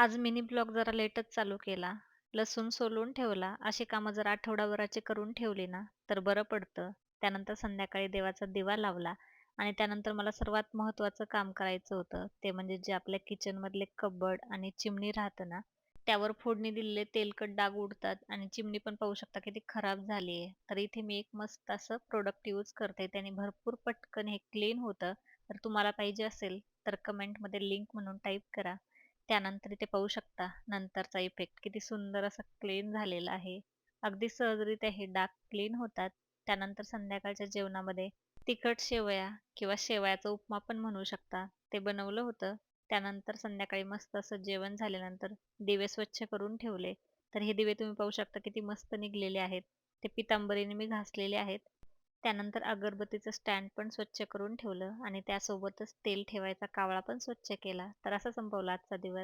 आज mini blog जरा लेटच चालू केला. लसूण सोलून ठेवला. अशी कामं जर आठवडाभराची करून ठेवली ना, तर बरं पडतं. त्यानंतर संध्याकाळी देवाचा दिवा लावला आणि त्यानंतर मला सर्वात महत्त्वाचं काम करायचं होतं. ते म्हणजे जे आपल्या किचनमधले कबर्ड आणि चिमणी राहतं ना, त्यावर फोडणी दिलेले तेलकट डाग उडतात आणि चिमणी पण पाहू शकता किती खराब झाली आहे. तर इथे मी एक मस्त असं प्रोडक्ट यूज करते. त्याने भरपूर पटकन हे क्लीन होतं. तर तुम्हाला पाहिजे असेल तर कमेंटमध्ये लिंक म्हणून टाईप करा. त्यानंतर इथे पाहू शकता नंतरचा इफेक्ट किती सुंदर असा क्लीन झालेला आहे. अगदी सहजरित्या हे डाग क्लीन होतात. त्यानंतर संध्याकाळच्या जेवणामध्ये तिखट शेवया किंवा शेवयाचा उपमा पण म्हणू शकता, ते बनवलं होतं. त्यानंतर संध्याकाळी मस्त असं जेवण झाल्यानंतर दिवे स्वच्छ करून ठेवले. तर हे दिवे तुम्ही पाहू शकता किती मस्त निघलेले आहेत. ते पितांबरीने मी घासलेले आहेत. त्यानंतर अगरबत्तीचं स्टँड पण स्वच्छ करून ठेवलं आणि त्यासोबतच तेल ठेवायचा कावळा पण स्वच्छ केला. तर असा संपवला आजचा दिवस.